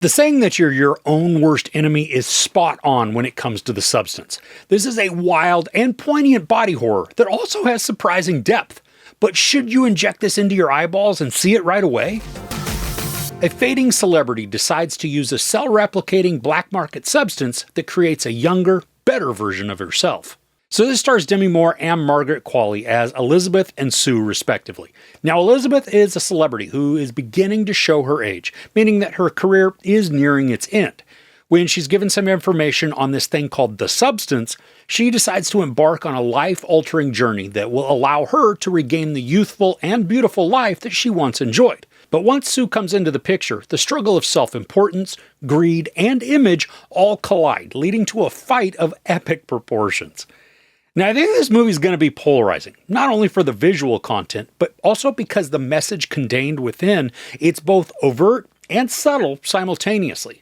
The saying that you're your own worst enemy is spot on when it comes to the substance. This is a wild and poignant body horror that also has surprising depth. But should you inject this into your eyeballs and see it right away? A fading celebrity decides to use a cell-replicating black market substance that creates a younger, better version of herself. So this stars Demi Moore and Margaret Qualley as Elizabeth and Sue, respectively. Now, Elizabeth is a celebrity who is beginning to show her age, meaning that her career is nearing its end. When she's given some information on this thing called the substance, she decides to embark on a life-altering journey that will allow her to regain the youthful and beautiful life that she once enjoyed. But once Sue comes into the picture, the struggle of self-importance, greed, and image all collide, leading to a fight of epic proportions. Now, I think this movie is going to be polarizing, not only for the visual content, but also because the message contained within it's both overt and subtle simultaneously.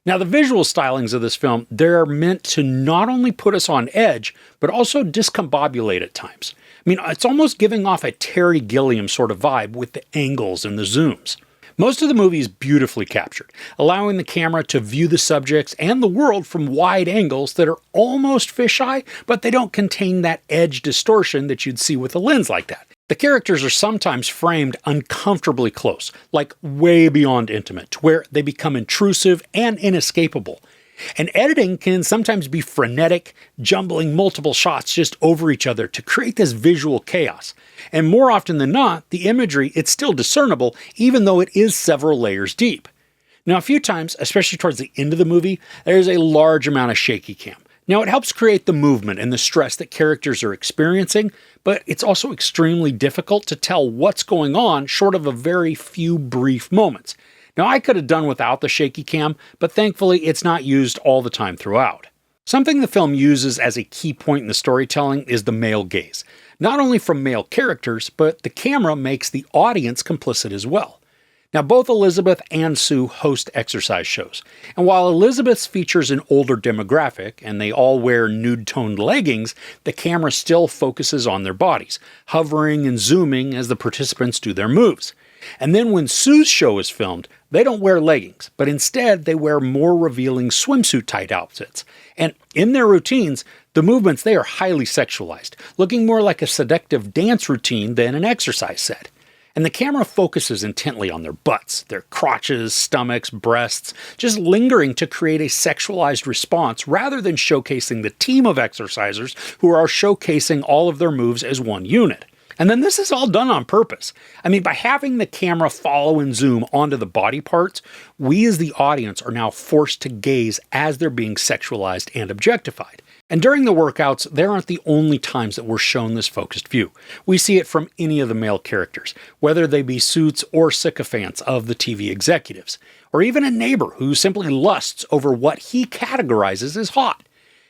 Now, the visual stylings of this film, they're meant to not only put us on edge, but also discombobulate at times. I mean, it's almost giving off a Terry Gilliam sort of vibe with the angles and the zooms. Most of the movie is beautifully captured, allowing the camera to view the subjects and the world from wide angles that are almost fisheye, but they don't contain that edge distortion that you'd see with a lens like that. The characters are sometimes framed uncomfortably close, like way beyond intimate, to where they become intrusive and inescapable. And editing can sometimes be frenetic, jumbling multiple shots just over each other to create this visual chaos. And more often than not, the imagery, it's still discernible, even though it is several layers deep. Now, a few times, especially towards the end of the movie, there's a large amount of shaky cam. Now, it helps create the movement and the stress that characters are experiencing, but it's also extremely difficult to tell what's going on short of a very few brief moments. Now, I could have done without the shaky cam, but thankfully it's not used all the time throughout. Something the film uses as a key point in the storytelling is the male gaze. Not only from male characters, but the camera makes the audience complicit as well. Now, both Elizabeth and Sue host exercise shows, and while Elizabeth's features an older demographic and they all wear nude-toned leggings, the camera still focuses on their bodies, hovering and zooming as the participants do their moves. And then when Sue's show is filmed, they don't wear leggings, but instead they wear more revealing swimsuit-tight outfits. And in their routines, the movements, they are highly sexualized, looking more like a seductive dance routine than an exercise set. And the camera focuses intently on their butts, their crotches, stomachs, breasts, just lingering to create a sexualized response rather than showcasing the team of exercisers who are showcasing all of their moves as one unit. And then this is all done on purpose. I mean, by having the camera follow and zoom onto the body parts, we as the audience are now forced to gaze as they're being sexualized and objectified. And during the workouts, they aren't the only times that we're shown this focused view. We see it from any of the male characters, whether they be suits or sycophants of the TV executives, or even a neighbor who simply lusts over what he categorizes as hot.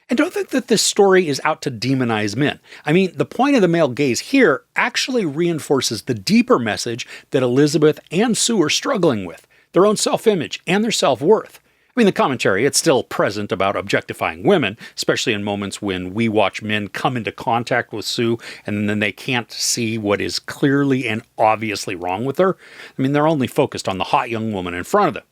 And don't think that this story is out to demonize men. I mean, the point of the male gaze here actually reinforces the deeper message that Elizabeth and Sue are struggling with, their own self-image and their self-worth. I mean, the commentary, it's still present about objectifying women, especially in moments when we watch men come into contact with Sue and then they can't see what is clearly and obviously wrong with her. I mean, they're only focused on the hot young woman in front of them.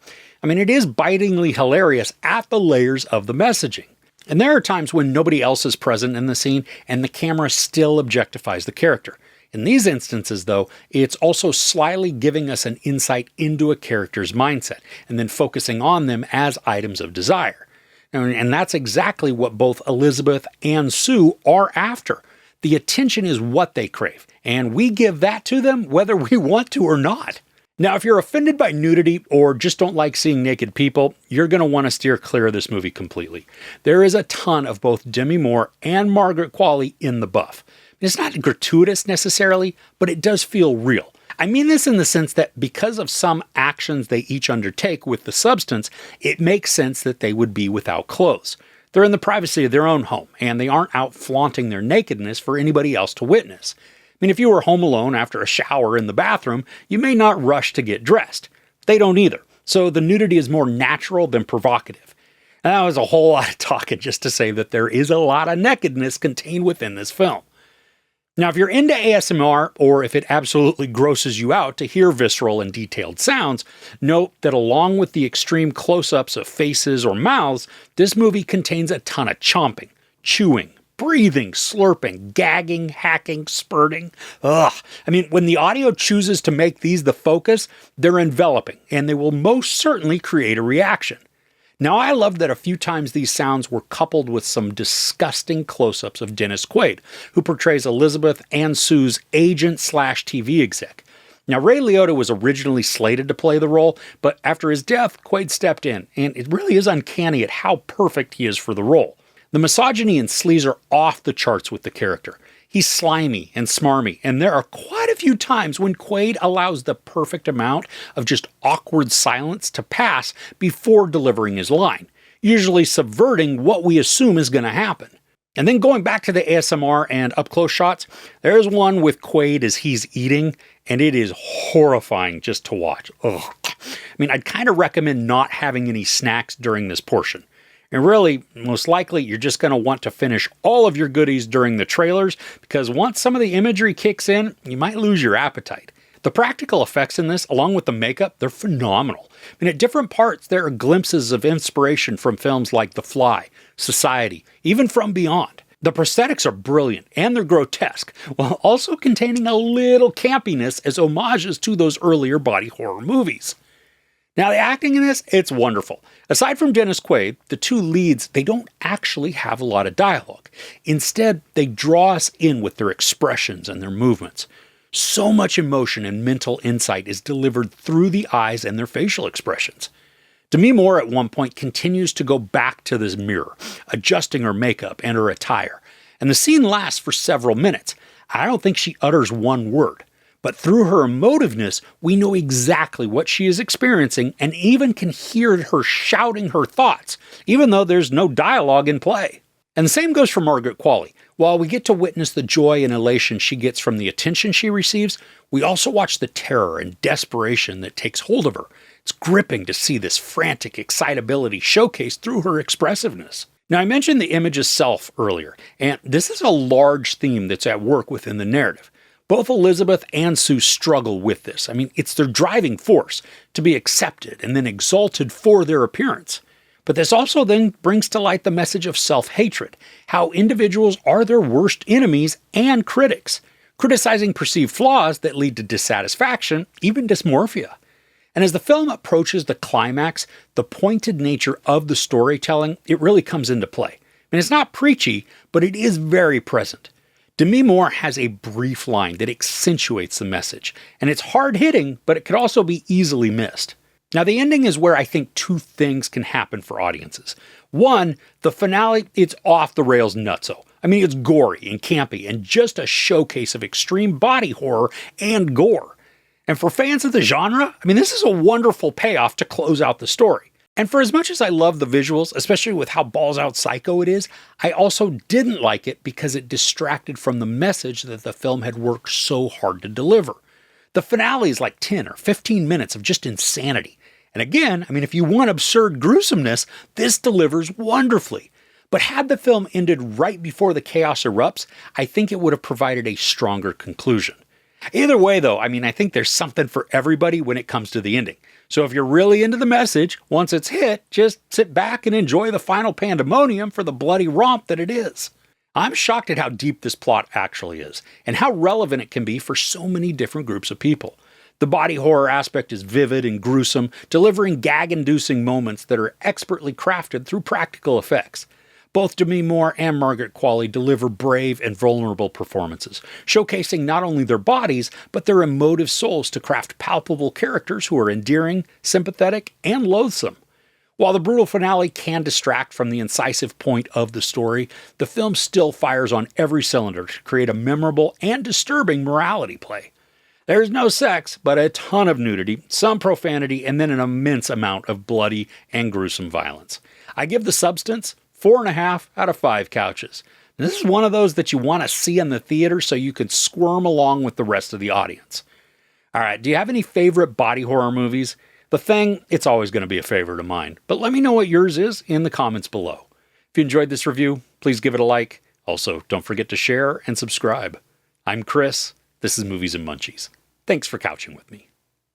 I mean, it is bitingly hilarious at the layers of the messaging. And there are times when nobody else is present in the scene and the camera still objectifies the character. In these instances, though, it's also slyly giving us an insight into a character's mindset and then focusing on them as items of desire. And that's exactly what both Elizabeth and Sue are after. The attention is what they crave, and we give that to them whether we want to or not. Now, if you're offended by nudity or just don't like seeing naked people, you're going to want to steer clear of this movie completely. There is a ton of both Demi Moore and Margaret Qualley in the buff. It's not gratuitous necessarily, but it does feel real. I mean this in the sense that because of some actions they each undertake with the substance, it makes sense that they would be without clothes. They're in the privacy of their own home, and they aren't out flaunting their nakedness for anybody else to witness. I mean, if you were home alone after a shower in the bathroom, you may not rush to get dressed. They don't either, so the nudity is more natural than provocative. And that was a whole lot of talking just to say that there is a lot of nakedness contained within this film. Now, if you're into ASMR, or if it absolutely grosses you out to hear visceral and detailed sounds, note that along with the extreme close-ups of faces or mouths, this movie contains a ton of chomping, chewing, breathing, slurping, gagging, hacking, spurting. Ugh. I mean, when the audio chooses to make these the focus, they're enveloping, and they will most certainly create a reaction. Now, I love that a few times these sounds were coupled with some disgusting close-ups of Dennis Quaid, who portrays Elizabeth and Sue's agent/TV exec. Now, Ray Liotta was originally slated to play the role, but after his death, Quaid stepped in, and it really is uncanny at how perfect he is for the role. The misogyny and sleaze are off the charts with the character. He's slimy and smarmy, and there are quite a few times when Quaid allows the perfect amount of just awkward silence to pass before delivering his line, usually subverting what we assume is going to happen. And then going back to the ASMR and up-close shots, there's one with Quaid as he's eating, and it is horrifying just to watch. Ugh. I mean, I'd kind of recommend not having any snacks during this portion. And really, most likely, you're just going to want to finish all of your goodies during the trailers, because once some of the imagery kicks in, you might lose your appetite. The practical effects in this, along with the makeup, they're phenomenal. I mean, at different parts, there are glimpses of inspiration from films like The Fly, Society, even From Beyond. The prosthetics are brilliant, and they're grotesque, while also containing a little campiness as homages to those earlier body horror movies. Now, the acting in this, it's wonderful. Aside from Dennis Quaid, the two leads, they don't actually have a lot of dialogue. Instead, they draw us in with their expressions and their movements. So much emotion and mental insight is delivered through the eyes and their facial expressions. Demi Moore at one point continues to go back to this mirror, adjusting her makeup and her attire. And the scene lasts for several minutes. I don't think she utters one word. But through her emotiveness, we know exactly what she is experiencing and even can hear her shouting her thoughts, even though there's no dialogue in play. And the same goes for Margaret Qualley. While we get to witness the joy and elation she gets from the attention she receives, we also watch the terror and desperation that takes hold of her. It's gripping to see this frantic excitability showcased through her expressiveness. Now, I mentioned the image of self earlier, and this is a large theme that's at work within the narrative. Both Elizabeth and Sue struggle with this. I mean, it's their driving force to be accepted and then exalted for their appearance. But this also then brings to light the message of self-hatred, how individuals are their worst enemies and critics, criticizing perceived flaws that lead to dissatisfaction, even dysmorphia. And as the film approaches the climax, the pointed nature of the storytelling, it really comes into play. And it's not preachy, but it is very present. Demi Moore has a brief line that accentuates the message, and it's hard-hitting, but it could also be easily missed. Now, the ending is where I think two things can happen for audiences. One, the finale, it's off-the-rails nutso. I mean, it's gory and campy, and just a showcase of extreme body horror and gore. And for fans of the genre, I mean, this is a wonderful payoff to close out the story. And for as much as I love the visuals, especially with how balls-out psycho it is, I also didn't like it because it distracted from the message that the film had worked so hard to deliver. The finale is like 10 or 15 minutes of just insanity. And again, I mean, if you want absurd gruesomeness, this delivers wonderfully. But had the film ended right before the chaos erupts, I think it would have provided a stronger conclusion. Either way, though, I mean, I think there's something for everybody when it comes to the ending. So if you're really into the message, once it's hit, just sit back and enjoy the final pandemonium for the bloody romp that it is. I'm shocked at how deep this plot actually is, and how relevant it can be for so many different groups of people. The body horror aspect is vivid and gruesome, delivering gag-inducing moments that are expertly crafted through practical effects. Both Demi Moore and Margaret Qualley deliver brave and vulnerable performances, showcasing not only their bodies, but their emotive souls to craft palpable characters who are endearing, sympathetic, and loathsome. While the brutal finale can distract from the incisive point of the story, the film still fires on every cylinder to create a memorable and disturbing morality play. There's no sex, but a ton of nudity, some profanity, and then an immense amount of bloody and gruesome violence. I give the substance 4.5 out of 5 couches. This is one of those that you want to see in the theater so you can squirm along with the rest of the audience. All right, do you have any favorite body horror movies? The Thing, it's always going to be a favorite of mine, but let me know what yours is in the comments below. If you enjoyed this review, please give it a like. Also, don't forget to share and subscribe. I'm Chris. This is Movies and Munchies. Thanks for couching with me.